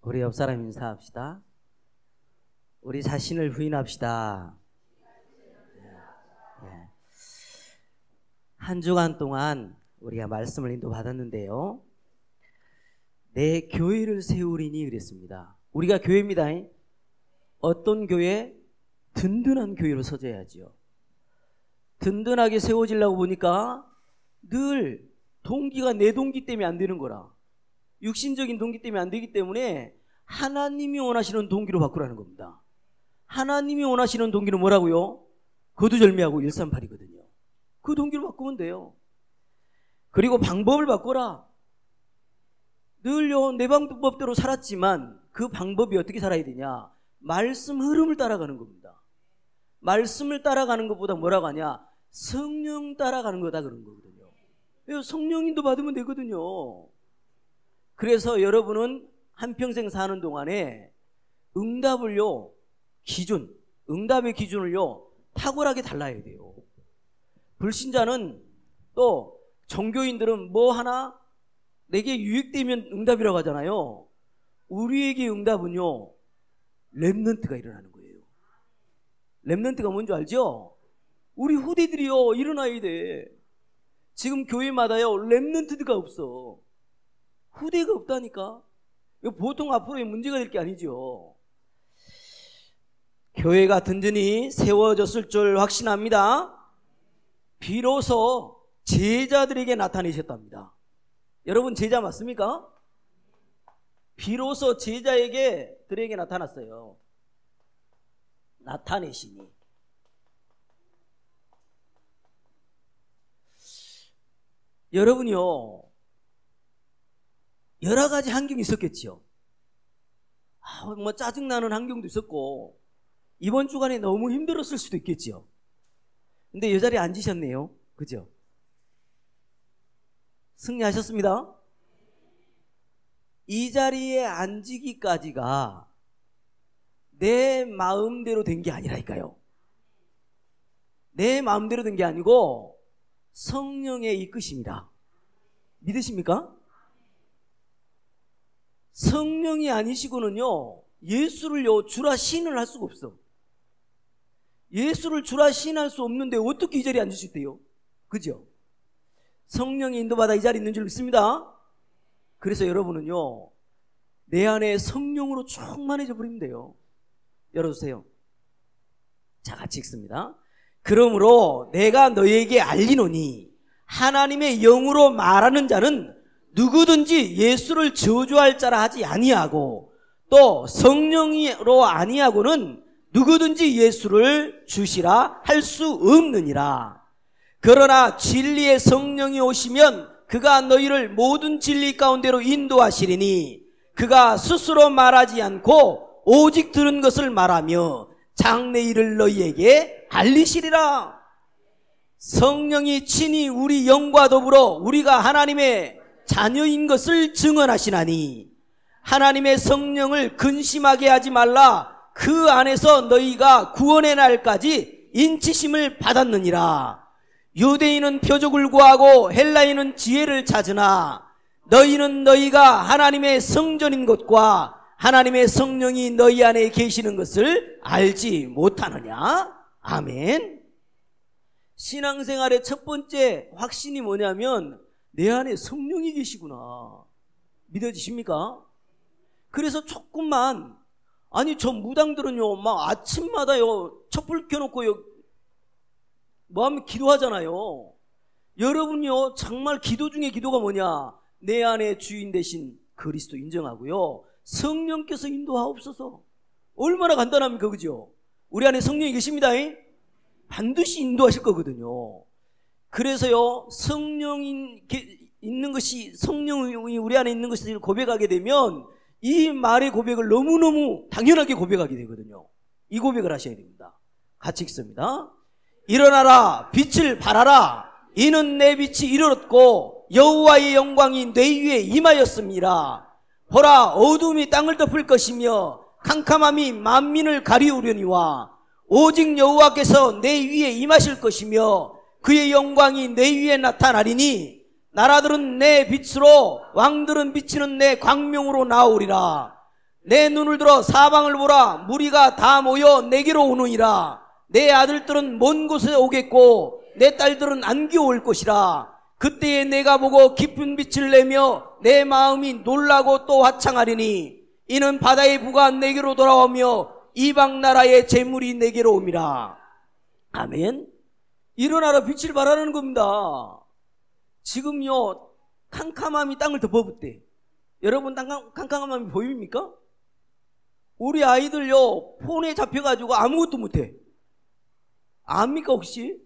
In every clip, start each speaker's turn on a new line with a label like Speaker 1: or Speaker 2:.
Speaker 1: 우리 옆 사람 인사합시다. 우리 자신을 부인합시다. 네. 한 주간 동안 우리가 말씀을 인도받았는데요. 내 교회를 세우리니 그랬습니다. 우리가 교회입니다. 어떤 교회? 든든한 교회로 서져야지요. 든든하게 세워지려고 보니까 늘 동기가 내 동기 때문에 안 되는 거라. 육신적인 동기 때문에 안 되기 때문에 하나님이 원하시는 동기로 바꾸라는 겁니다. 하나님이 원하시는 동기는 뭐라고요? 거두절미하고 138이거든요. 그 동기로 바꾸면 돼요. 그리고 방법을 바꿔라. 늘요 내 방법대로 살았지만 그 방법이 어떻게 살아야 되냐? 말씀 흐름을 따라가는 겁니다. 말씀을 따라가는 것보다 뭐라고 하냐? 성령 따라가는 거다 그런 거거든요. 성령인도 받으면 되거든요. 그래서 여러분은 한평생 사는 동안에 응답을요, 응답의 기준을요, 탁월하게 달라야 돼요. 불신자는 또 종교인들은 뭐 하나 내게 유익되면 응답이라고 하잖아요. 우리에게 응답은요, 렘넌트가 일어나는 거예요. 렘넌트가 뭔지 알죠? 우리 후대들이요, 일어나야 돼. 지금 교회마다요, 렘넌트가 없어. 후대가 없다니까. 이거 보통 앞으로의 문제가 될 게 아니죠. 교회가 든든히 세워졌을 줄 확신합니다. 비로소 제자들에게 나타내셨답니다. 여러분 제자 맞습니까? 비로소 제자들에게 나타났어요. 나타내시니. 여러분요, 여러 가지 환경이 있었겠지요. 뭐 짜증나는 환경도 있었고 이번 주간에 너무 힘들었을 수도 있겠지요. 근데 이 자리에 앉으셨네요. 그죠? 승리하셨습니다. 이 자리에 앉기까지가 내 마음대로 된 게 아니라니까요. 내 마음대로 된 게 아니고 성령의 이끄심이다. 믿으십니까? 성령이 아니시고는요, 예수를요, 주라 시인을 할 수가 없어. 예수를 주라 시인할 수 없는데 어떻게 이 자리에 앉을 수 있대요? 그죠? 성령이 인도받아 이 자리에 있는 줄 믿습니다. 그래서 여러분은요, 내 안에 성령으로 충만해져 버리면 돼요. 열어주세요. 자, 같이 읽습니다. 그러므로 내가 너에게 알리노니 하나님의 영으로 말하는 자는 누구든지 예수를 저주할 자라 하지 아니하고 또 성령으로 아니하고는 누구든지 예수를 주시라 할 수 없느니라. 그러나 진리의 성령이 오시면 그가 너희를 모든 진리 가운데로 인도하시리니 그가 스스로 말하지 않고 오직 들은 것을 말하며 장래 일을 너희에게 알리시리라. 성령이 친히 우리 영과 더불어 우리가 하나님의 자녀인 것을 증언하시나니 하나님의 성령을 근심하게 하지 말라. 그 안에서 너희가 구원의 날까지 인치심을 받았느니라. 유대인은 표적을 구하고 헬라인은 지혜를 찾으나 너희는 너희가 하나님의 성전인 것과 하나님의 성령이 너희 안에 계시는 것을 알지 못하느냐? 아멘. 신앙생활의 첫 번째 확신이 뭐냐면 내 안에 성령이 계시구나. 믿어지십니까? 그래서 조금만, 아니 저 무당들은요 막 아침마다요 촛불 켜놓고요 뭐 하면 기도하잖아요. 여러분요 정말 기도 중에 기도가 뭐냐? 내 안에 주인 되신 그리스도 인정하고요, 성령께서 인도하옵소서. 얼마나 간단합니까? 그죠? 우리 안에 성령이 계십니다. 반드시 인도하실 거거든요. 그래서요, 성령이 있는 것이, 성령이 우리 안에 있는 것을 고백하게 되면 이 말의 고백을 너무너무 당연하게 고백하게 되거든요. 이 고백을 하셔야 됩니다. 같이 읽습니다. 일어나라, 빛을 발하라. 이는 내 빛이 이르렀고 여호와의 영광이 내 위에 임하였습니다. 보라, 어둠이 땅을 덮을 것이며 캄캄함이 만민을 가리우려니와 오직 여호와께서 내 위에 임하실 것이며 그의 영광이 내 위에 나타나리니 나라들은 내 빛으로 왕들은 비치는 내 광명으로 나오리라. 내 눈을 들어 사방을 보라. 무리가 다 모여 내게로 오느니라. 내 아들들은 먼 곳에 오겠고 내 딸들은 안겨 올 것이라. 그때에 내가 보고 깊은 빛을 내며 내 마음이 놀라고 또 화창하리니 이는 바다의 부가 내게로 돌아오며 이방 나라의 재물이 내게로 옴이라. 아멘. 일어나라 빛을 발하는 겁니다. 지금요 캄캄함이 땅을 덮어붙대. 여러분 캄캄함이 보입니까? 우리 아이들요 폰에 잡혀가지고 아무것도 못해. 압니까 혹시?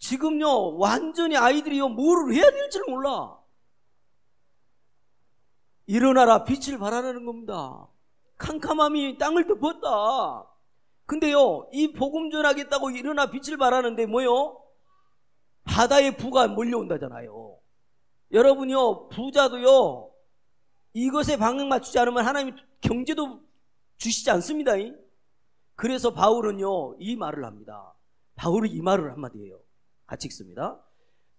Speaker 1: 지금요 완전히 아이들이요 뭐를 해야 될지를 몰라. 일어나라 빛을 발하라는 겁니다. 캄캄함이 땅을 덮었다. 근데요 이 복음 전하겠다고 일어나 빛을 발하는데 뭐요? 바다의 부가 몰려온다잖아요. 여러분요 부자도요 이것에 방향 맞추지 않으면 하나님 경제도 주시지 않습니다. 그래서 바울은요 이 말을 합니다. 바울이 이 말을 한마디 해요. 같이 읽습니다.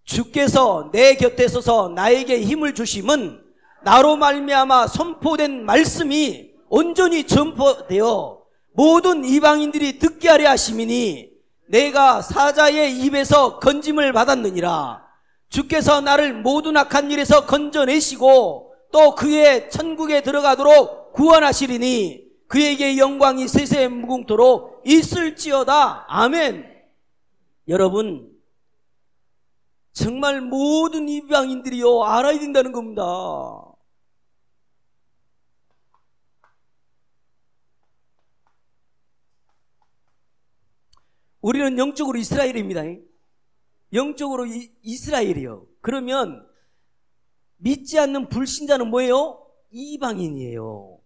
Speaker 1: 주께서 내 곁에 서서 나에게 힘을 주심은 나로 말미암아 선포된 말씀이 온전히 전포되어 모든 이방인들이 듣게 하려 하심이니 내가 사자의 입에서 건짐을 받았느니라. 주께서 나를 모든 악한 일에서 건져내시고 또 그의 천국에 들어가도록 구원하시리니 그에게 영광이 세세 무궁토록 있을지어다. 아멘. 여러분 정말 모든 이방인들이요 알아야 된다는 겁니다. 우리는 영적으로 이스라엘입니다. 영적으로 이스라엘이요. 그러면 믿지 않는 불신자는 뭐예요? 이방인이에요.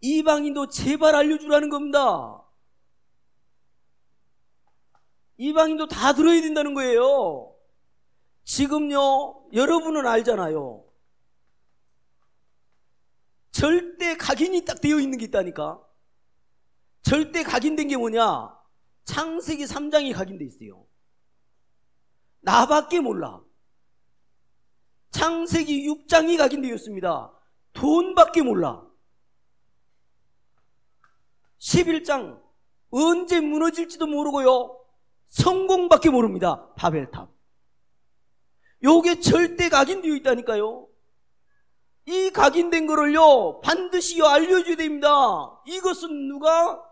Speaker 1: 이방인도 제발 알려주라는 겁니다. 이방인도 다 들어야 된다는 거예요. 지금요 여러분은 알잖아요. 절대 각인이 딱 되어 있는 게 있다니까. 절대 각인된 게 뭐냐? 창세기 3장이 각인돼 있어요. 나밖에 몰라. 창세기 6장이 각인되어 있습니다. 돈밖에 몰라. 11장 언제 무너질지도 모르고요. 성공밖에 모릅니다. 바벨탑. 요게 절대 각인되어 있다니까요. 이 각인된 거를요 반드시요 알려줘야 됩니다. 이것은 누가?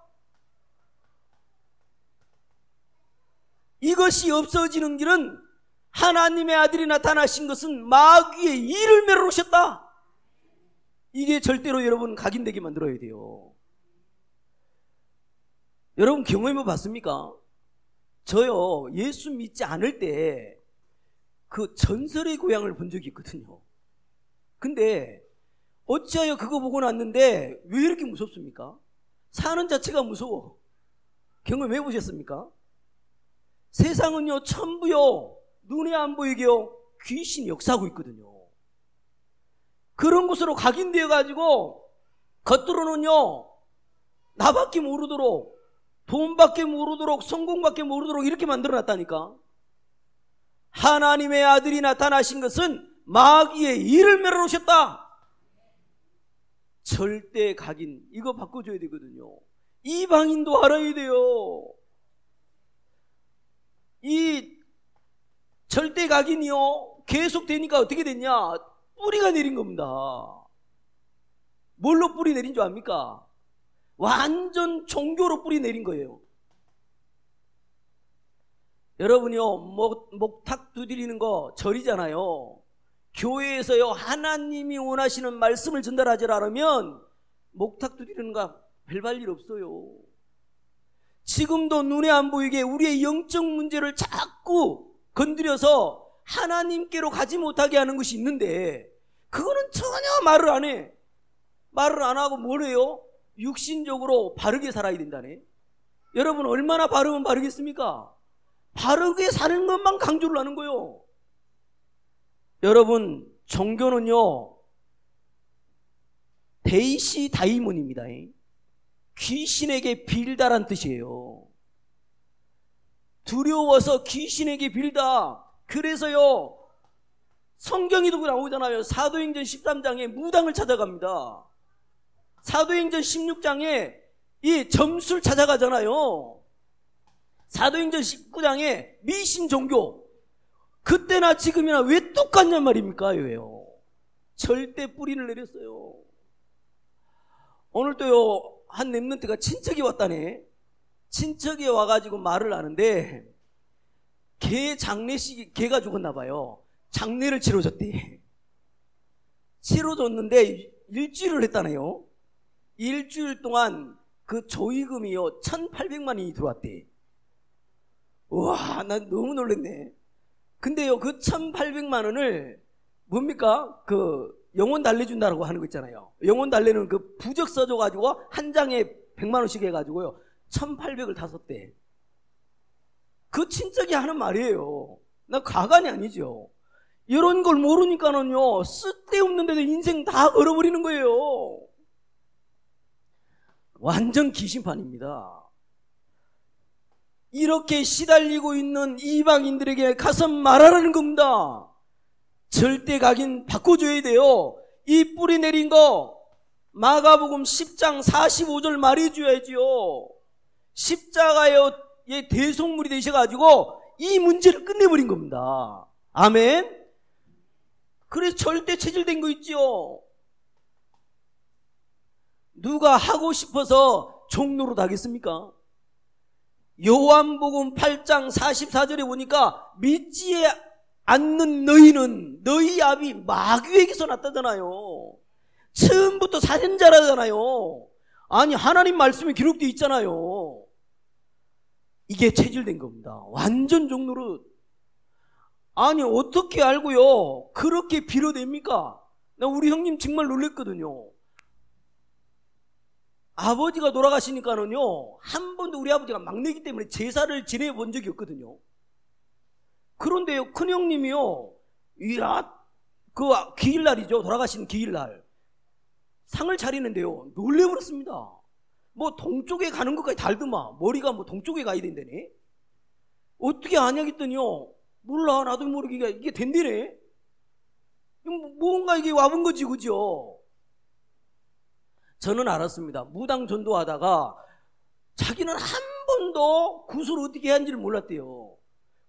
Speaker 1: 이것이 없어지는 길은 하나님의 아들이 나타나신 것은 마귀의 일을 매러 오셨다. 이게 절대로 여러분 각인되게 만들어야 돼요. 여러분 경험해 봤습니까? 저요 예수 믿지 않을 때 그 전설의 고향을 본 적이 있거든요. 근데 어찌하여 그거 보고 났는데 왜 이렇게 무섭습니까? 사는 자체가 무서워. 경험해 보셨습니까? 세상은요 천부요 눈에 안 보이게요 귀신이 역사하고 있거든요. 그런 곳으로 각인되어 가지고 겉으로는요 나밖에 모르도록 돈밖에 모르도록 성공밖에 모르도록 이렇게 만들어 놨다니까. 하나님의 아들이 나타나신 것은 마귀의 일을 매러 오셨다. 절대 각인 이거 바꿔줘야 되거든요. 이방인도 알아야 돼요. 이 절대 각인이요 계속 되니까 어떻게 됐냐? 뿌리가 내린 겁니다. 뭘로 뿌리 내린 줄 압니까? 완전 종교로 뿌리 내린 거예요. 여러분요 목탁 두드리는 거 절이잖아요. 교회에서요 하나님이 원하시는 말씀을 전달하지 않으면 목탁 두드리는 거 별발 일 없어요. 지금도 눈에 안 보이게 우리의 영적 문제를 자꾸 건드려서 하나님께로 가지 못하게 하는 것이 있는데 그거는 전혀 말을 안 해. 말을 안 하고 뭘 해요? 육신적으로 바르게 살아야 된다네. 여러분 얼마나 바르면 바르겠습니까? 바르게 사는 것만 강조를 하는 거예요. 여러분 종교는요 데이시 다이몬입니다. 귀신에게 빌다란 뜻이에요. 두려워서 귀신에게 빌다. 그래서요 성경에도 나오잖아요. 사도행전 13장에 무당을 찾아갑니다. 사도행전 16장에 이 점술 찾아가잖아요. 사도행전 19장에 미신 종교. 그때나 지금이나 왜 똑같냔 말입니까? 왜요? 절대 뿌리를 내렸어요. 오늘 또요, 한 랩런트가 친척이 왔다네. 친척이 와가지고 말을 하는데, 걔 장례식, 걔가 죽었나봐요. 장례를 치러줬대. 치러줬는데, 일주일을 했다네요. 일주일 동안 그 조의금이요, 1,800만 원이 들어왔대. 우와, 난 너무 놀랐네. 근데요, 그 1,800만 원을, 뭡니까? 그, 영혼 달래준다라고 하는 거 있잖아요. 영혼 달래는 그 부적 써줘가지고, 한 장에 100만 원씩 해가지고요, 1,800을 다 썼대. 그 친척이 하는 말이에요. 나 가관이 아니죠. 이런 걸 모르니까는요, 쓸데없는데도 인생 다 걸어버리는 거예요. 완전 기심판입니다. 이렇게 시달리고 있는 이방인들에게 가서 말하라는 겁니다. 절대 각인 바꿔줘야 돼요. 이 뿌리 내린 거 마가복음 10장 45절 말해줘야지요. 십자가의 대속물이 되셔가지고 이 문제를 끝내버린 겁니다. 아멘. 그래서 절대 체질된 거 있지요. 누가 하고 싶어서 종로로 하겠습니까? 요한복음 8장 44절에 보니까 믿지 않는 너희는 너희 아비 마귀에게서 났다잖아요. 처음부터 살인자라잖아요. 아니 하나님 말씀이 기록되어 있잖아요. 이게 체질된 겁니다. 완전 종로로. 아니 어떻게 알고요 그렇게 빌어댑니까? 나 우리 형님 정말 놀랬거든요. 아버지가 돌아가시니까는요, 한 번도 우리 아버지가 막내기 때문에 제사를 지내본 적이 없거든요. 그런데요, 큰형님이요, 이야, 그 기일날이죠. 돌아가신 기일날. 상을 차리는데요, 놀래버렸습니다. 뭐 동쪽에 가는 것까지 달더만, 머리가 뭐 동쪽에 가야 된다네? 어떻게 아냐 했더니요, 몰라, 나도 모르게 이게 된대네? 뭔가 이게 와본 거지, 그죠? 저는 알았습니다. 무당 전도하다가 자기는 한 번도 구슬을 어떻게 해야 하는지를 몰랐대요.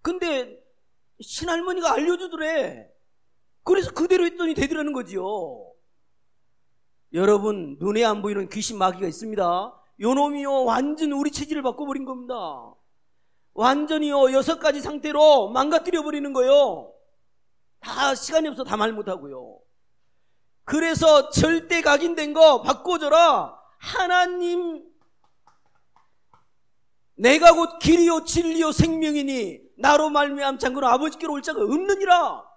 Speaker 1: 근데 신할머니가 알려주더래. 그래서 그대로 했더니 되더라는 거지요. 여러분, 눈에 안 보이는 귀신 마귀가 있습니다. 요놈이요 완전 우리 체질을 바꿔버린 겁니다. 완전히요 6가지 상태로 망가뜨려 버리는 거요. 다 시간이 없어 다 말 못하고요. 그래서 절대 각인된 거 바꿔줘라. 하나님, 내가 곧 길이요 진리요 생명이니 나로 말미암 장군은 아버지께로 올 자가 없느니라.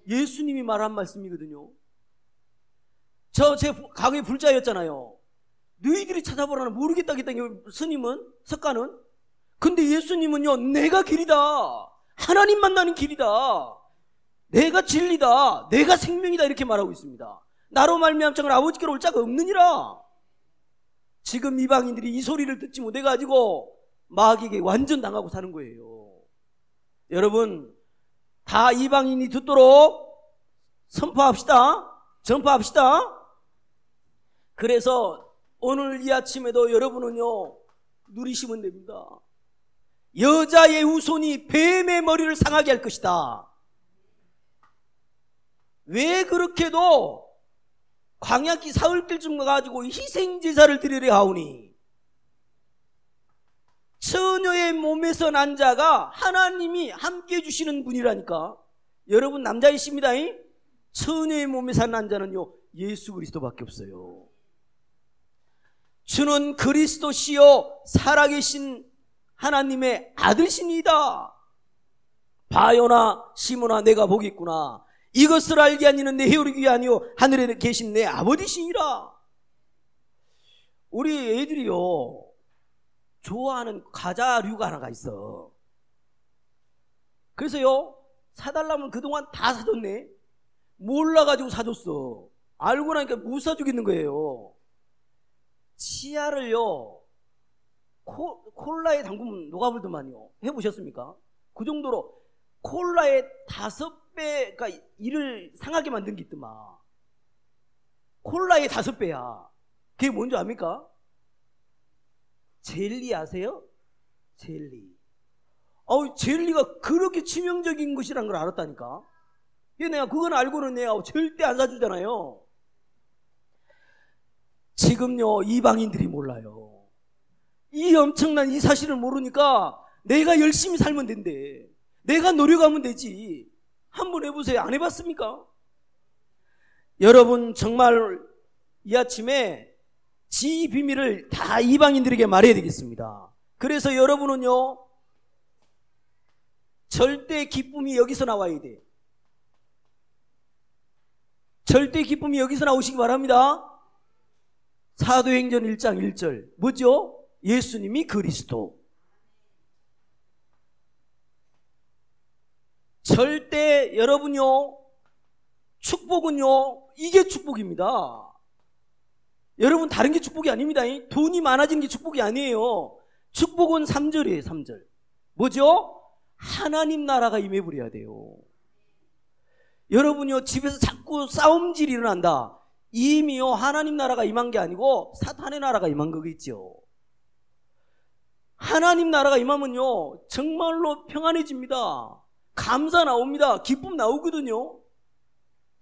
Speaker 1: 예수님이 말한 말씀이거든요. 제 가게 불자였잖아요. 너희들이 찾아보라는 모르겠다겠다 스님은, 석가는. 근데 예수님은요, 내가 길이다, 하나님 만나는 길이다, 내가 진리다, 내가 생명이다, 이렇게 말하고 있습니다. 나로 말미암 장군은 아버지께로 올 자가 없느니라. 지금 이방인들이 이 소리를 듣지 못해가지고 마귀에게 완전 당하고 사는 거예요. 여러분, 다 이방인이 듣도록 선포합시다. 전파합시다. 그래서 오늘 이 아침에도 여러분은요, 누리시면 됩니다. 여자의 후손이 뱀의 머리를 상하게 할 것이다. 왜 그렇게도 광야길 사흘길쯤 가가지고 희생제사를 드리려 하오니, 처녀의 몸에서 난 자가 하나님이 함께 해주시는 분이라니까. 여러분 남자이십니다. 처녀의 몸에서 난 자는요 예수 그리스도밖에 없어요. 주는 그리스도시요 살아계신 하나님의 아들이시니다. 바요나 시모나 내가 보겠구나. 이것을 알게 하니는 내 헤어리기 아니요 하늘에 계신 내 아버지시니라. 우리 애들이요 좋아하는 과자류가 하나가 있어. 그래서요 사달라면 그동안 다 사줬네. 몰라가지고 사줬어. 알고 나니까 못 사주겠는 거예요. 치아를요 콜라에 담그면 녹아불더만요. 해보셨습니까? 그 정도로 콜라의 5배가 이를 상하게 만든 게 있더만. 콜라의 5배야. 그게 뭔지 압니까? 젤리 아세요? 젤리. 젤리가 그렇게 치명적인 것이라는 걸 알았다니까. 내가 그건 알고는 내가 절대 안 사주잖아요. 지금요, 이방인들이 몰라요. 이 엄청난 이 사실을 모르니까 내가 열심히 살면 된대. 내가 노력하면 되지. 한번 해보세요. 안 해봤습니까? 여러분 정말 이 아침에 지 비밀을 다 이방인들에게 말해야 되겠습니다. 그래서 여러분은요, 절대 기쁨이 여기서 나와야 돼. 절대 기쁨이 여기서 나오시기 바랍니다. 사도행전 1장 1절 뭐죠? 예수님이 그리스도. 절대 여러분요, 축복은요, 이게 축복입니다. 여러분 다른 게 축복이 아닙니다. 돈이 많아지는 게 축복이 아니에요. 축복은 3절이에요. 3절 뭐죠? 하나님 나라가 임해버려야 돼요. 여러분요, 집에서 자꾸 싸움질이 일어난다. 이미요, 하나님 나라가 임한 게 아니고 사탄의 나라가 임한 거겠죠. 하나님 나라가 임하면요, 정말로 평안해집니다. 감사 나옵니다. 기쁨 나오거든요.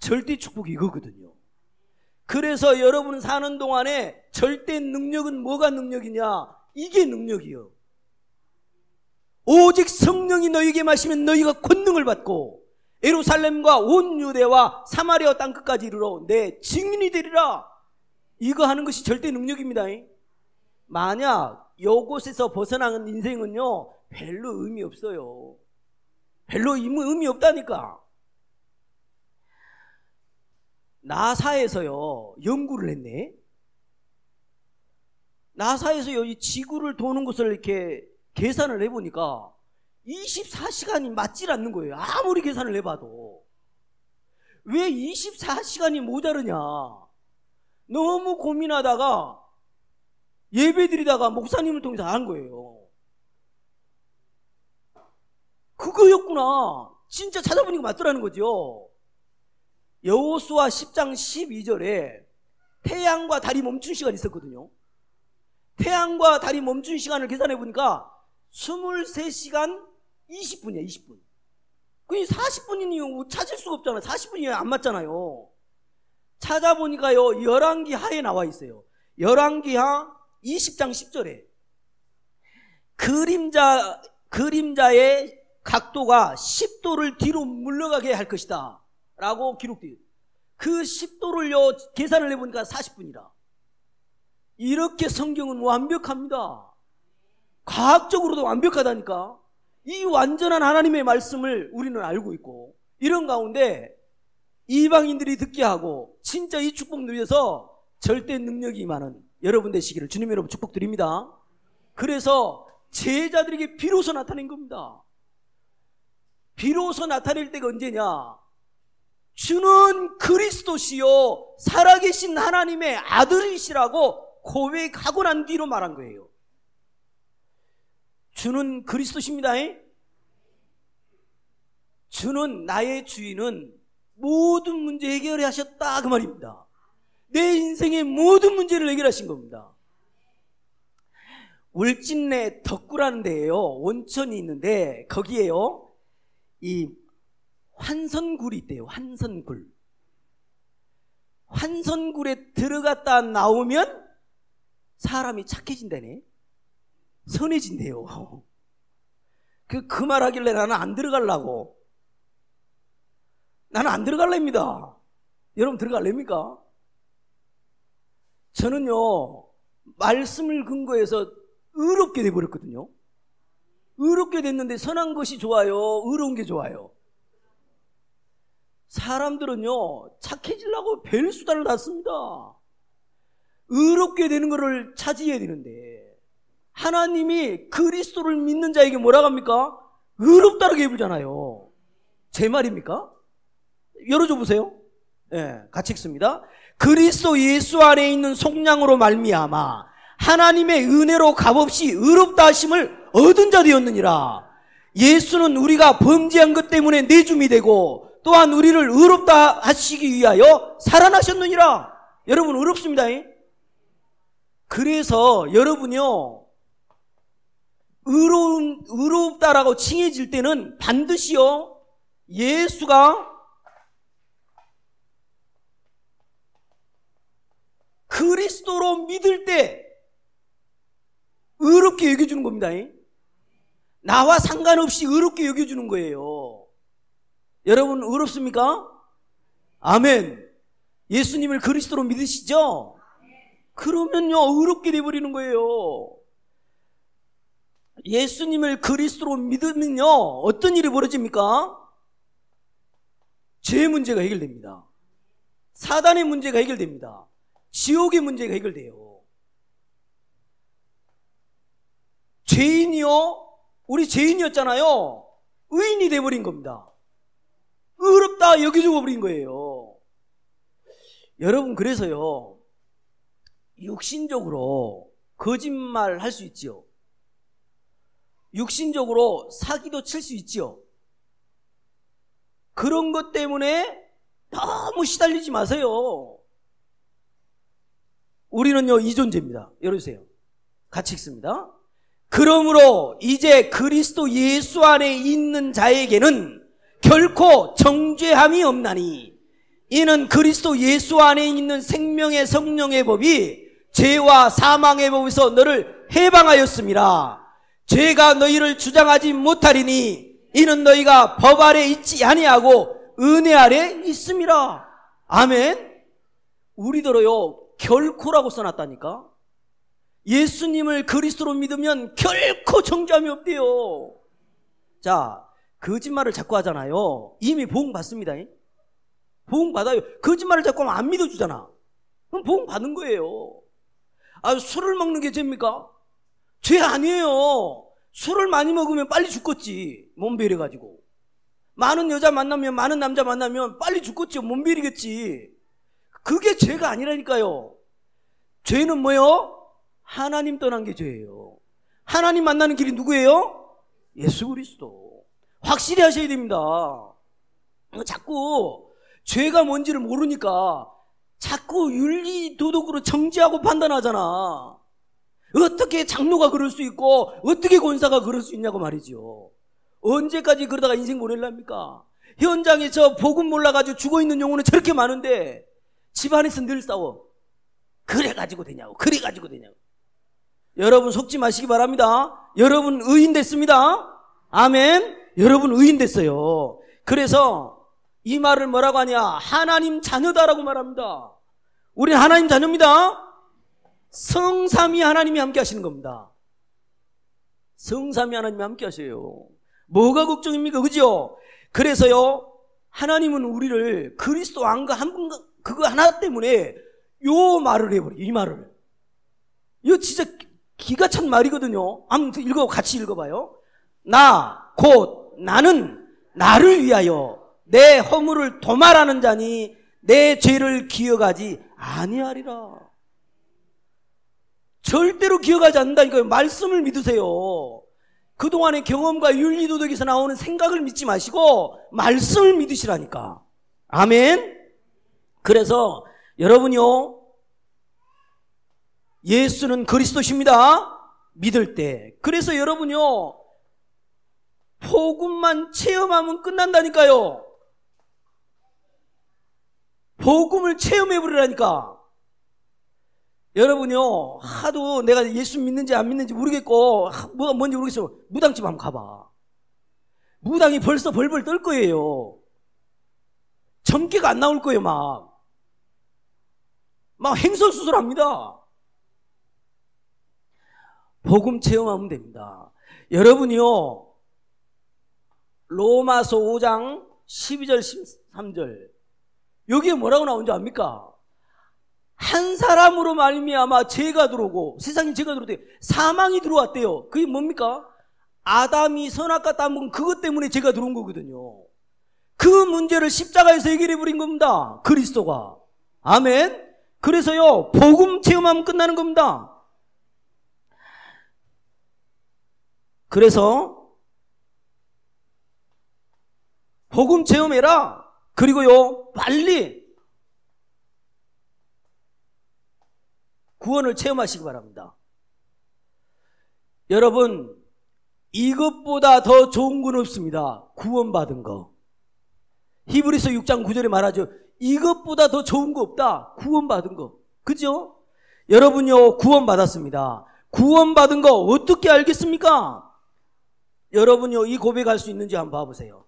Speaker 1: 절대 축복이 이거거든요. 그래서 여러분 사는 동안에 절대 능력은 뭐가 능력이냐? 이게 능력이요. 오직 성령이 너희에게 마시면 너희가 권능을 받고 예루살렘과 온 유대와 사마리아 땅끝까지 이르러 내 증인이 되리라. 이거 하는 것이 절대 능력입니다. 만약 이곳에서 벗어나는 인생은요, 별로 의미 없어요. 별로 의미 없다니까. 나사에서요, 연구를 했네. 나사에서요, 이 지구를 도는 것을 이렇게 계산을 해보니까 24시간이 맞질 않는 거예요. 아무리 계산을 해봐도. 왜 24시간이 모자르냐? 너무 고민하다가 예배드리다가 목사님을 통해서 안 거예요. 그거였구나. 진짜 찾아보니까 맞더라는 거죠. 여호수아 10장 12절에 태양과 달이 멈춘 시간이 있었거든요. 태양과 달이 멈춘 시간을 계산해 보니까 23시간 20분이야. 20분. 그니 40분이니 찾을 수가 없잖아요. 40분이 안 맞잖아요. 찾아보니까요, 열왕기하에 나와 있어요. 열왕기하 20장 10절에 그림자의 각도가 10도를 뒤로 물러가게 할 것이다 라고 기록돼요. 그 10도를요 계산을 해보니까 40분이라. 이렇게 성경은 완벽합니다. 과학적으로도 완벽하다니까. 이 완전한 하나님의 말씀을 우리는 알고 있고, 이런 가운데 이방인들이 듣게 하고 진짜 이 축복 누려서 절대 능력이 많은 여러분 되시기를 주님 여러분 축복드립니다. 그래서 제자들에게 비로소 나타낸 겁니다. 비로소 나타낼 때가 언제냐? 주는 그리스도시요 살아계신 하나님의 아들이시라고 고백하고 난 뒤로 말한 거예요. 주는 그리스도십니다. 주는, 나의 주인은 모든 문제 해결해 하셨다 그 말입니다. 내 인생의 모든 문제를 해결하신 겁니다. 울진내 덕구라는 데에요, 온천이 있는데 거기에요 이 환선굴이 있대요. 환선굴. 환선굴에 들어갔다 나오면 사람이 착해진다네. 선해진대요. 그 말 하길래 나는 안 들어가려고. 나는 안 들어갈랍니다. 여러분 들어갈랍니까? 저는요, 말씀을 근거해서 의롭게 돼버렸거든요. 의롭게 됐는데 선한 것이 좋아요? 의로운 게 좋아요? 사람들은요, 착해지려고 별 수단을 다 씁니다. 의롭게 되는 것을 차지해야 되는데, 하나님이 그리스도를 믿는 자에게 뭐라고 합니까? 의롭다라고 해보잖아요. 제 말입니까? 열어줘 보세요. 네, 같이 읽습니다. 그리스도 예수 안에 있는 속량으로 말미암아 하나님의 은혜로 값없이 의롭다 하심을 얻은 자 되었느니라. 예수는 우리가 범죄한 것 때문에 내줌이 되고 또한 우리를 의롭다 하시기 위하여 살아나셨느니라. 여러분 의롭습니다. 그래서 여러분요, 의롭다라고 칭해질 때는 반드시요, 예수가 그리스도로 믿을 때 의롭게 여겨주는 겁니다. 나와 상관없이 의롭게 여겨주는 거예요. 여러분 의롭습니까? 아멘. 예수님을 그리스도로 믿으시죠? 그러면요, 의롭게 돼버리는 거예요. 예수님을 그리스도로 믿으면요, 어떤 일이 벌어집니까? 죄의 문제가 해결됩니다. 사단의 문제가 해결됩니다. 지옥의 문제가 해결돼요. 죄인이요, 우리 죄인이었잖아요. 의인이 돼버린 겁니다. 의롭다 여겨져 버린 거예요. 여러분, 그래서요, 육신적으로 거짓말 할 수 있지요. 육신적으로 사기도 칠 수 있지요. 그런 것 때문에 너무 시달리지 마세요. 우리는요, 이 존재입니다. 열어주세요. 같이 읽습니다. 그러므로 이제 그리스도 예수 안에 있는 자에게는 결코 정죄함이 없나니, 이는 그리스도 예수 안에 있는 생명의 성령의 법이 죄와 사망의 법에서 너를 해방하였음이라. 죄가 너희를 주장하지 못하리니 이는 너희가 법 아래 있지 아니하고 은혜 아래 있음이라. 아멘. 우리더러요, 결코라고 써놨다니까. 예수님을 그리스도로 믿으면 결코 정죄함이 없대요. 자, 거짓말을 자꾸 하잖아요. 이미 보응 받습니다. 보응 받아요. 거짓말을 자꾸 하면 안 믿어주잖아. 그럼 보응 받은 거예요. 아, 술을 먹는 게 죄입니까? 죄 아니에요. 술을 많이 먹으면 빨리 죽겠지. 몸 베려가지고. 많은 여자 만나면, 많은 남자 만나면 빨리 죽겠지. 몸 베리겠지. 그게 죄가 아니라니까요. 죄는 뭐예요? 하나님 떠난 게 죄예요. 하나님 만나는 길이 누구예요? 예수 그리스도. 확실히 하셔야 됩니다. 자꾸 죄가 뭔지를 모르니까 자꾸 윤리 도덕으로 정지하고 판단하잖아. 어떻게 장로가 그럴 수 있고 어떻게 권사가 그럴 수 있냐고 말이죠. 언제까지 그러다가 인생 보낼랍니까? 현장에 저 복음 몰라가지고 죽어있는 영혼은 저렇게 많은데 집안에서 늘 싸워. 그래가지고 되냐고, 그래가지고 되냐고. 여러분 속지 마시기 바랍니다. 여러분 의인 됐습니다. 아멘. 여러분 의인 됐어요. 그래서 이 말을 뭐라고 하냐? 하나님 자녀다라고 말합니다. 우리는 하나님 자녀입니다. 성삼위 하나님이 함께 하시는 겁니다. 성삼위 하나님이 함께 하셔요. 뭐가 걱정입니까? 그죠? 그래서요, 하나님은 우리를 그리스도 안과 그거 하나 때문에 요 말을 해버려요. 이 말을. 이거 진짜 기가 찬 말이거든요. 한번 같이 읽어봐요. 곧 나는 나를 위하여 내 허물을 도말하는 자니 내 죄를 기억하지 아니하리라. 절대로 기억하지 않는다니까요. 말씀을 믿으세요. 그동안의 경험과 윤리도덕에서 나오는 생각을 믿지 마시고 말씀을 믿으시라니까. 아멘. 그래서 여러분요, 예수는 그리스도십니다. 믿을 때. 그래서 여러분요, 복음만 체험하면 끝난다니까요. 복음을 체험해버리라니까. 여러분요, 하도 내가 예수 믿는지 안 믿는지 모르겠고 뭐가 뭔지 모르겠어. 무당집 한번 가봐. 무당이 벌써 벌벌 떨 거예요. 점괘가 안 나올 거예요. 막 행설수설합니다. 복음 체험하면 됩니다. 여러분이요, 로마서 5장 12절 13절 여기에 뭐라고 나오는지 압니까? 한 사람으로 말미암아 죄가 들어오고, 세상에 죄가 들어오대요. 사망이 들어왔대요. 그게 뭡니까? 아담이 선악과 따먹은 그것 때문에 죄가 들어온 거거든요. 그 문제를 십자가에서 해결해 버린 겁니다. 그리스도가. 아멘. 그래서요, 복음 체험하면 끝나는 겁니다. 그래서 복음 체험해라. 그리고요, 빨리 구원을 체험하시기 바랍니다. 여러분, 이것보다 더 좋은 건 없습니다. 구원받은 거. 히브리서 6장 9절에 말하죠. 이것보다 더 좋은 거 없다. 구원받은 거. 그죠? 여러분요, 구원받았습니다. 구원받은 거 어떻게 알겠습니까? 여러분요, 이 고백할 수 있는지 한번 봐보세요.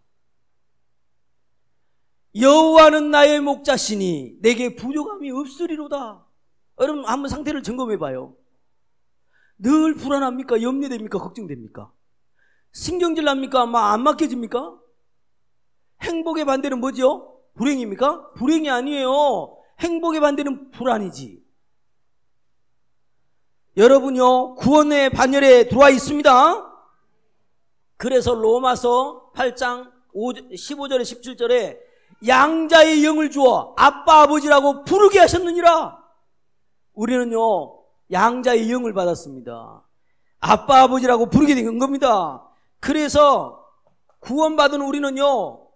Speaker 1: 여호와는 나의 목자시니 내게 부족함이 없으리로다. 여러분 한번 상태를 점검해봐요. 늘 불안합니까? 염려됩니까? 걱정됩니까? 신경질 납니까? 안 맡겨집니까? 행복의 반대는 뭐죠? 불행입니까? 불행이 아니에요. 행복의 반대는 불안이지. 여러분요, 구원의 반열에 들어와 있습니다. 그래서 로마서 8장 15절에 17절에 양자의 영을 주어 아빠 아버지라고 부르게 하셨느니라. 우리는요, 양자의 영을 받았습니다. 아빠 아버지라고 부르게 된 겁니다. 그래서 구원받은 우리는요,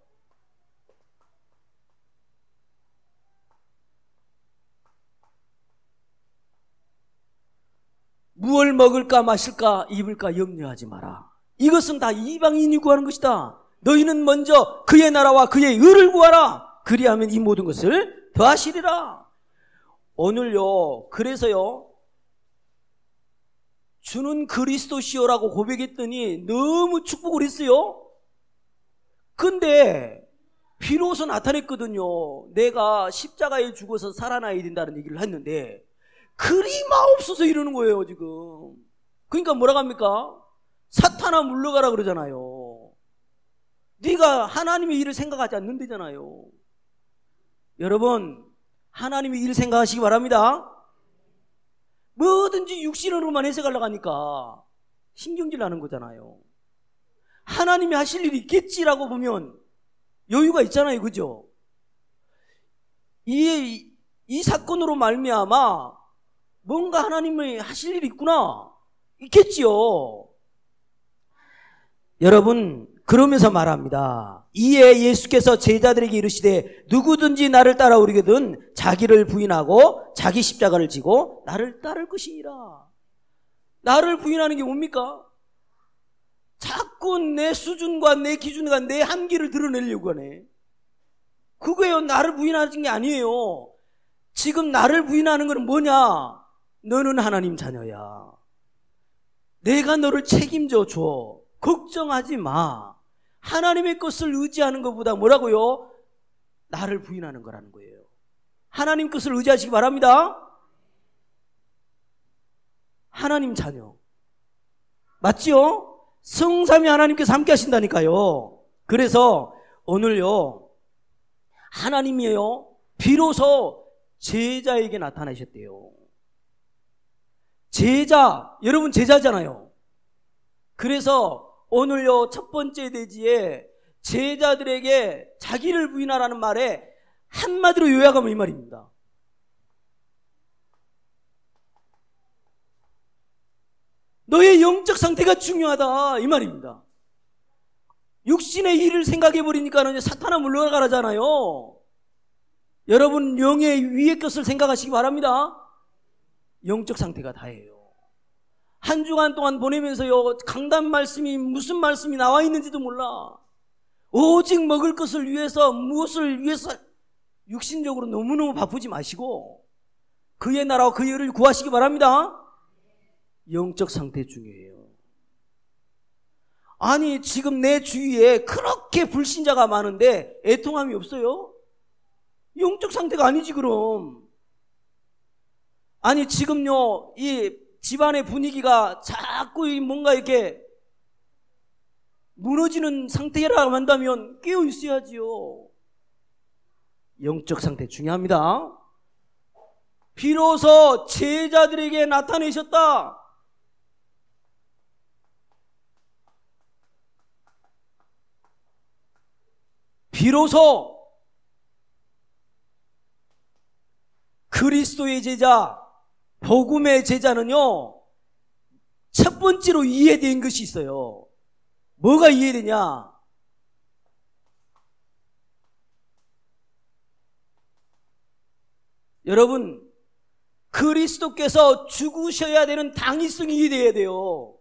Speaker 1: 무엇을 먹을까 마실까 입을까 염려하지 마라. 이것은 다 이방인이 구하는 것이다. 너희는 먼저 그의 나라와 그의 의를 구하라. 그리하면 이 모든 것을 더하시리라. 오늘요, 그래서요, 주는 그리스도시요라고 고백했더니 너무 축복을 했어요. 근데 비로소 나타냈거든요. 내가 십자가에 죽어서 살아나야 된다는 얘기를 했는데 그리 마옵소서 이러는 거예요 지금. 그러니까 뭐라고 합니까? 사탄아 물러가라 그러잖아요. 네가 하나님의 일을 생각하지 않는다잖아요. 여러분, 하나님의 일을 생각하시기 바랍니다. 뭐든지 육신으로만 해석하려고 하니까 신경질 나는 거잖아요. 하나님이 하실 일이 있겠지라고 보면 여유가 있잖아요. 그죠? 이 사건으로 말미암아 뭔가 하나님이 하실 일이 있구나. 있겠지요. 여러분, 그러면서 말합니다. 이에 예수께서 제자들에게 이르시되 누구든지 나를 따라오려거든 자기를 부인하고 자기 십자가를 지고 나를 따를 것이니라. 나를 부인하는 게 뭡니까? 자꾸 내 수준과 내 기준과 내 한계를 드러내려고 하네. 그거예요. 나를 부인하는 게 아니에요. 지금 나를 부인하는 건 뭐냐? 너는 하나님 자녀야. 내가 너를 책임져 줘. 걱정하지 마. 하나님의 것을 의지하는 것보다 뭐라고요? 나를 부인하는 거라는 거예요. 하나님 것을 의지하시기 바랍니다. 하나님 자녀. 맞지요? 성삼위 하나님께서 함께 하신다니까요. 그래서 오늘요, 하나님이요, 비로소 제자에게 나타나셨대요. 제자, 여러분 제자잖아요. 그래서 오늘요, 첫 번째 대지에 제자들에게 자기를 부인하라는 말에 한마디로 요약하면 이 말입니다. 너의 영적 상태가 중요하다 이 말입니다. 육신의 일을 생각해버리니까 사탄아 물러가라잖아요. 여러분 영의 위의 것을 생각하시기 바랍니다. 영적 상태가 다예요. 한 주간 동안 보내면서요, 강단 말씀이 무슨 말씀이 나와 있는지도 몰라. 오직 먹을 것을 위해서, 무엇을 위해서 육신적으로 너무너무 바쁘지 마시고 그의 나라와 그의 의를 구하시기 바랍니다. 영적 상태 중요해요. 아니 지금 내 주위에 그렇게 불신자가 많은데 애통함이 없어요? 영적 상태가 아니지 그럼. 아니 지금요, 이 집안의 분위기가 자꾸 뭔가 이렇게 무너지는 상태라고 한다면 깨어 있어야지요. 영적 상태 중요합니다. 비로소 제자들에게 나타내셨다. 비로소 그리스도의 제자, 복음의 제자는요, 첫 번째로 이해된 것이 있어요. 뭐가 이해되냐? 여러분, 그리스도께서 죽으셔야 되는 당위성이 이해돼야 돼요.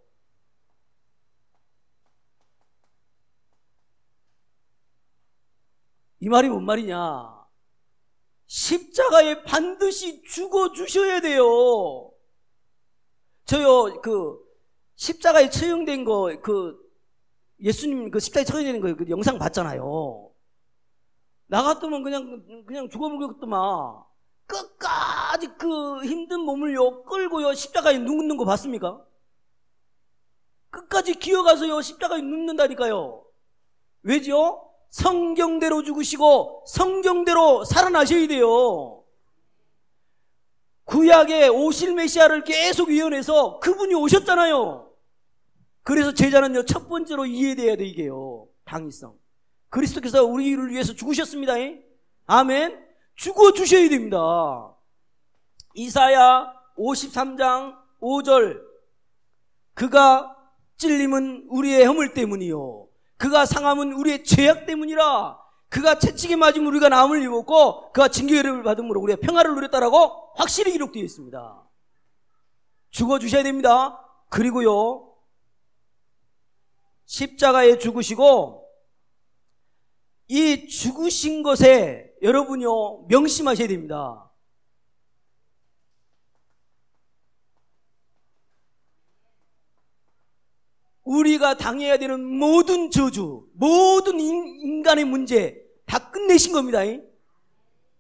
Speaker 1: 이 말이 뭔 말이냐? 십자가에 반드시 죽어주셔야 돼요. 저요, 십자가에 처형된 거, 예수님 십자가에 처형되는 거, 영상 봤잖아요. 나 같으면 그냥 죽어버리겠더만. 끝까지 힘든 몸을요, 끌고요, 십자가에 눕는 거 봤습니까? 끝까지 기어가서요, 십자가에 눕는다니까요. 왜죠? 성경대로 죽으시고 성경대로 살아나셔야 돼요. 구약에 오실 메시아를 계속 예언해서 그분이 오셨잖아요. 그래서 제자는요, 첫 번째로 이해돼야 돼, 이게요. 당위성. 그리스도께서 우리를 위해서 죽으셨습니다. 아멘. 죽어주셔야 됩니다. 이사야 53장 5절. 그가 찔림은 우리의 허물 때문이요, 그가 상함은 우리의 죄악 때문이라. 그가 채찍에 맞으면 우리가 나음을 입었고 그가 징계를 받음으로 우리가 평화를 누렸다라고 확실히 기록되어 있습니다. 죽어주셔야 됩니다. 그리고요, 십자가에 죽으시고 이 죽으신 것에 여러분요, 명심하셔야 됩니다. 우리가 당해야 되는 모든 저주, 모든 인간의 문제 다 끝내신 겁니다.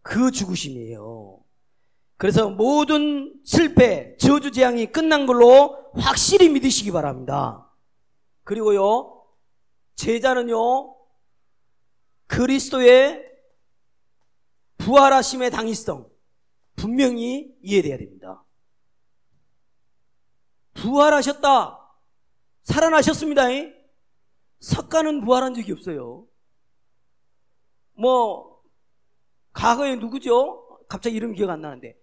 Speaker 1: 그 죽으심이에요. 그래서 모든 실패, 저주 재앙이 끝난 걸로 확실히 믿으시기 바랍니다. 그리고요, 제자는요, 그리스도의 부활하심의 당위성 분명히 이해돼야 됩니다. 부활하셨다, 살아나셨습니다. 석가는 부활한 적이 없어요. 과거에 누구죠? 갑자기 이름 기억 안 나는데,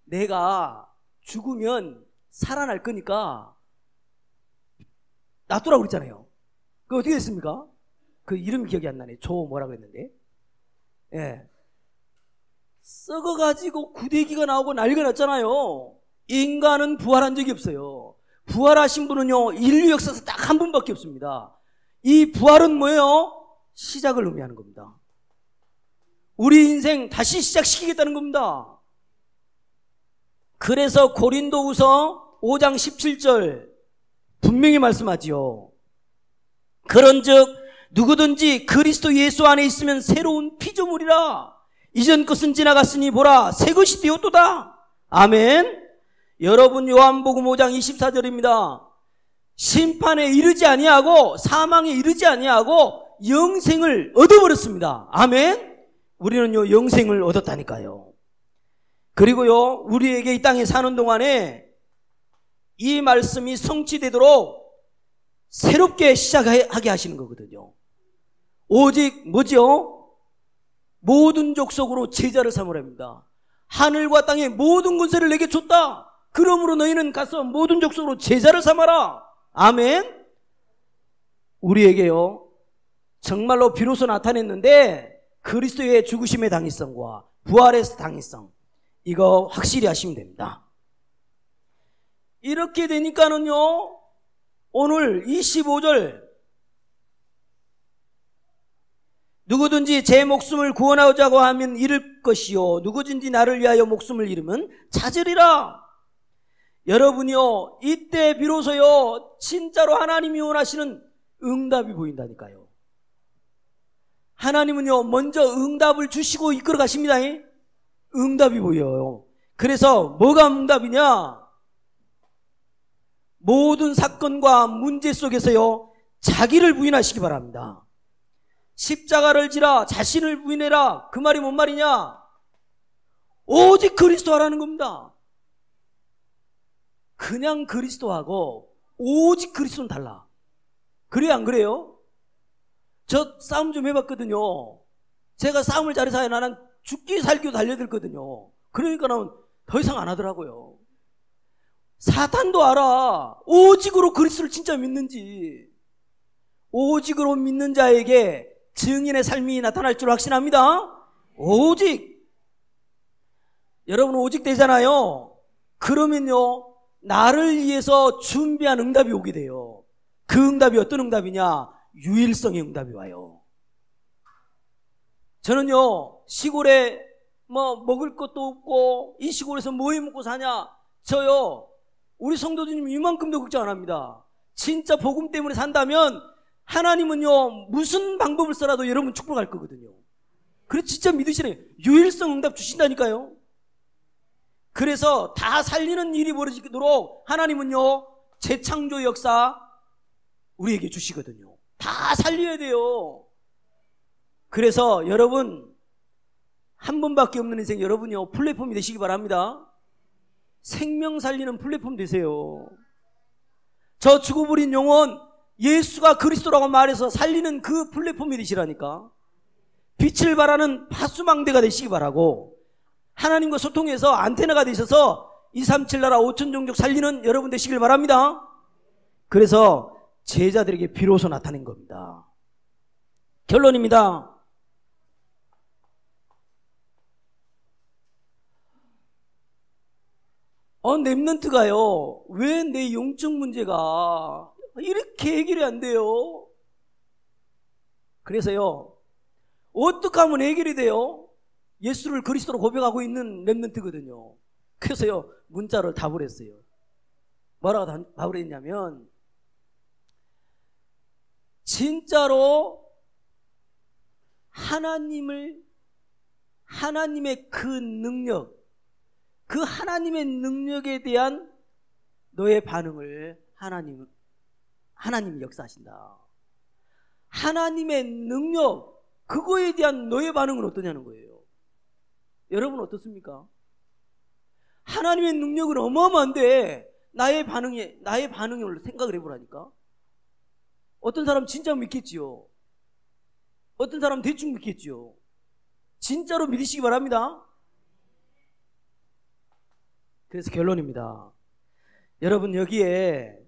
Speaker 1: 내가 죽으면 살아날 거니까 놔두라고 그랬잖아요. 그거 어떻게 됐습니까? 그 이름 기억이 안 나네. 뭐라고 했는데, 예, 썩어가지고 구데기가 나오고 난리가 났잖아요. 인간은 부활한 적이 없어요. 부활하신 분은요, 인류 역사에서 딱 한 분밖에 없습니다. 이 부활은 뭐예요? 시작을 의미하는 겁니다. 우리 인생 다시 시작시키겠다는 겁니다. 그래서 고린도후서 5장 17절 분명히 말씀하지요. 그런즉 누구든지 그리스도 예수 안에 있으면 새로운 피조물이라. 이전 것은 지나갔으니 보라, 새 것이 되었도다. 아멘. 여러분, 요한복음 5장 24절입니다. 심판에 이르지 아니하고 사망에 이르지 아니하고 영생을 얻어버렸습니다. 아멘. 우리는요, 영생을 얻었다니까요. 그리고요, 우리에게 이 땅에 사는 동안에 이 말씀이 성취되도록 새롭게 시작하게 하시는 거거든요. 오직 뭐죠? 모든 족속으로 제자를 삼으랍니다. 하늘과 땅의 모든 권세를 내게 줬다. 그러므로 너희는 가서 모든 족속으로 제자를 삼아라. 아멘. 우리에게요, 정말로 비로소 나타냈는데 그리스도의 죽으심의 당위성과 부활의 당위성, 이거 확실히 하시면 됩니다. 이렇게 되니까는요, 오늘 25절, 누구든지 제 목숨을 구원하자고 하면 잃을 것이요, 누구든지 나를 위하여 목숨을 잃으면 찾으리라. 여러분이요, 이때 비로소요, 진짜로 하나님이 원하시는 응답이 보인다니까요. 하나님은요, 먼저 응답을 주시고 이끌어 가십니다. 응답이 보여요. 그래서 뭐가 응답이냐? 모든 사건과 문제 속에서요, 자기를 부인하시기 바랍니다. 십자가를 지라 자신을 부인해라. 그 말이 뭔 말이냐? 오직 그리스도 하라는 겁니다. 그냥 그리스도하고 오직 그리스도는 달라. 그래요, 안 그래요? 저 싸움 좀 해봤거든요. 제가 싸움을 잘해서 나는 죽기 살기도 달려들거든요. 그러니까는 더 이상 안 하더라고요. 사탄도 알아. 오직으로 그리스도를 진짜 믿는지. 오직으로 믿는 자에게 증인의 삶이 나타날 줄 확신합니다. 오직. 여러분, 오직 되잖아요. 그러면요, 나를 위해서 준비한 응답이 오게 돼요. 그 응답이 어떤 응답이냐? 유일성의 응답이 와요. 저는요, 시골에 먹을 것도 없고 이 시골에서 뭐 해 먹고 사냐? 저요, 우리 성도들님 이만큼도 걱정 안 합니다. 진짜 복음 때문에 산다면 하나님은요, 무슨 방법을 써라도 여러분 축복할 거거든요. 그래서 진짜 믿으시네요. 유일성 응답 주신다니까요. 그래서 다 살리는 일이 벌어지도록 하나님은요, 재창조 역사 우리에게 주시거든요. 다 살려야 돼요. 그래서 여러분, 한 번밖에 없는 인생, 여러분이요, 플랫폼이 되시기 바랍니다. 생명 살리는 플랫폼 되세요. 저 죽어버린 영혼, 예수가 그리스도라고 말해서 살리는 그 플랫폼이 되시라니까. 빛을 발하는 파수망대가 되시기 바라고, 하나님과 소통해서 안테나가 되셔서 237 나라 5천 종족 살리는 여러분 되시길 바랍니다. 그래서 제자들에게 비로소 나타낸 겁니다. 결론입니다. 렘넌트가요, 왜 내 영적 문제가 이렇게 해결이 안 돼요? 그래서요, 어떻게 하면 해결이 돼요? 예수를 그리스도로 고백하고 있는 렘넌트거든요. 그래서요, 문자를 답을 했어요. 뭐라고 답을 했냐면, 진짜로 하나님의 그 능력, 그 하나님의 능력에 대한 너의 반응을 하나님이 역사하신다. 하나님의 능력, 그거에 대한 너의 반응은 어떠냐는 거예요. 여러분 어떻습니까? 하나님의 능력은 어마어마한데 나의 반응을 생각을 해보라니까. 어떤 사람 진짜 믿겠지요. 어떤 사람 대충 믿겠지요. 진짜로 믿으시기 바랍니다. 그래서 결론입니다. 여러분, 여기에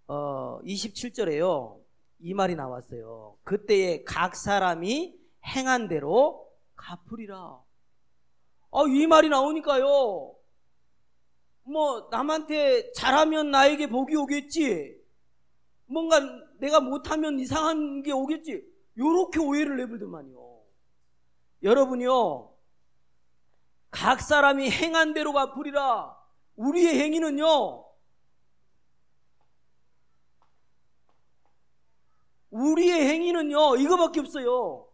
Speaker 1: 27절에요, 이 말이 나왔어요. 그때에 각 사람이 행한 대로 갚으리라. 이 말이 나오니까요, 남한테 잘하면 나에게 복이 오겠지, 뭔가 내가 못하면 이상한 게 오겠지, 요렇게 오해를 내버리더만요. 여러분이요, 각 사람이 행한 대로 갚으리라. 우리의 행위는요, 이거밖에 없어요.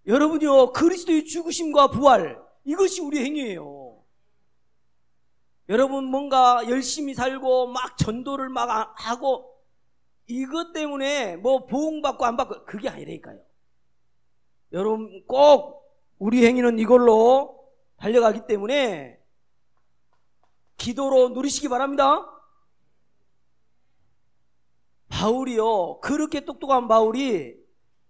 Speaker 1: 여러분이요, 그리스도의 죽으심과 부활, 이것이 우리의 행위예요. 여러분, 뭔가 열심히 살고 막 전도를 막 하고 이것 때문에 보응받고 안 받고, 그게 아니라니까요. 여러분, 꼭 우리 행위는 이걸로 달려가기 때문에 기도로 누리시기 바랍니다. 바울이요, 그렇게 똑똑한 바울이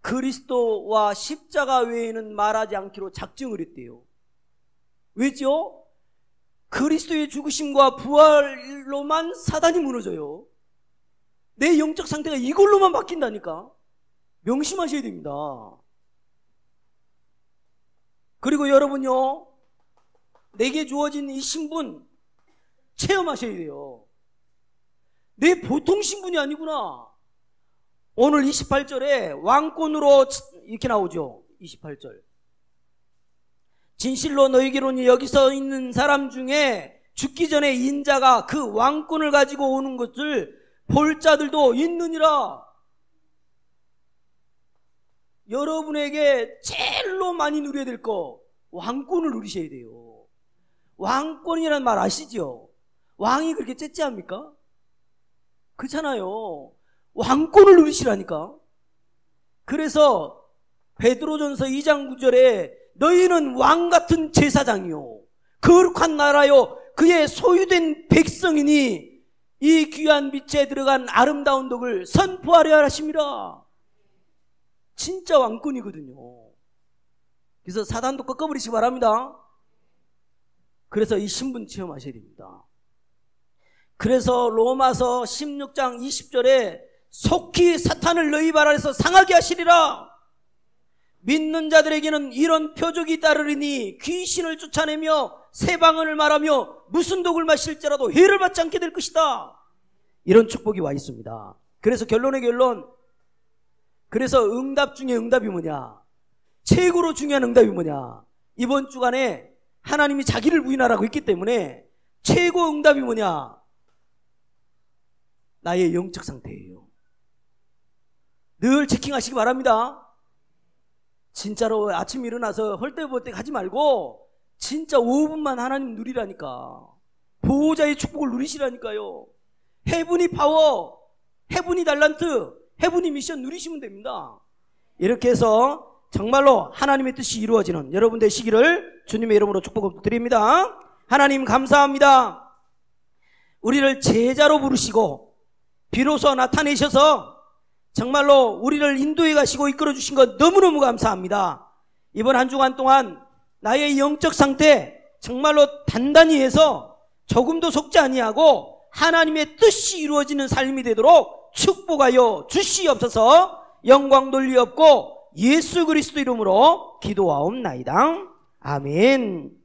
Speaker 1: 그리스도와 십자가 외에는 말하지 않기로 작정을 했대요. 왜죠? 그리스도의 죽으심과 부활로만 사단이 무너져요. 내 영적 상태가 이걸로만 바뀐다니까. 명심하셔야 됩니다. 그리고 여러분요, 내게 주어진 이 신분 체험하셔야 돼요. 내 보통 신분이 아니구나. 오늘 28절에 왕권으로 이렇게 나오죠. 28절. 진실로 너희에게로는 여기서 있는 사람 중에 죽기 전에 인자가 그 왕권을 가지고 오는 것을 볼 자들도 있느니라. 여러분에게 제일로 많이 누려야 될 거, 왕권을 누리셔야 돼요. 왕권이라는 말 아시죠? 왕이 그렇게 째째합니까? 그렇잖아요. 왕권을 누리시라니까. 그래서 베드로전서 2장 9절에 너희는 왕같은 제사장이요 거룩한 나라요 그의 소유된 백성이니 이 귀한 빛에 들어간 아름다운 덕을 선포하려 하심이라. 진짜 왕권이거든요. 그래서 사단도 꺾어버리시기 바랍니다. 그래서 이 신분 체험하셔야 됩니다. 그래서 로마서 16장 20절에 속히 사탄을 너희 발 아래서 상하게 하시리라. 믿는 자들에게는 이런 표적이 따르리니 귀신을 쫓아내며 새 방언을 말하며 무슨 독을 마실지라도 해를 받지 않게 될 것이다. 이런 축복이 와 있습니다. 그래서 결론의 결론, 그래서 응답 중에 응답이 뭐냐, 최고로 중요한 응답이 뭐냐, 이번 주간에 하나님이 자기를 부인하라고 했기 때문에 최고 응답이 뭐냐, 나의 영적 상태예요. 늘 체킹하시기 바랍니다. 진짜로 아침 일어나서 헐떡벌떡 하지 말고 진짜 5분만 하나님 누리라니까. 보호자의 축복을 누리시라니까요. 헤브니 파워, 헤브니 달란트, 헤브니 미션 누리시면 됩니다. 이렇게 해서 정말로 하나님의 뜻이 이루어지는 여러분 되시기를 주님의 이름으로 축복을 드립니다. 하나님 감사합니다. 우리를 제자로 부르시고 비로소 나타내셔서 정말로 우리를 인도해 가시고 이끌어 주신 것 너무너무 감사합니다. 이번 한 주간 동안 나의 영적 상태 정말로 단단히 해서 조금도 속지 아니하고 하나님의 뜻이 이루어지는 삶이 되도록 축복하여 주시옵소서. 영광 돌리옵고 예수 그리스도 이름으로 기도하옵나이다. 아멘.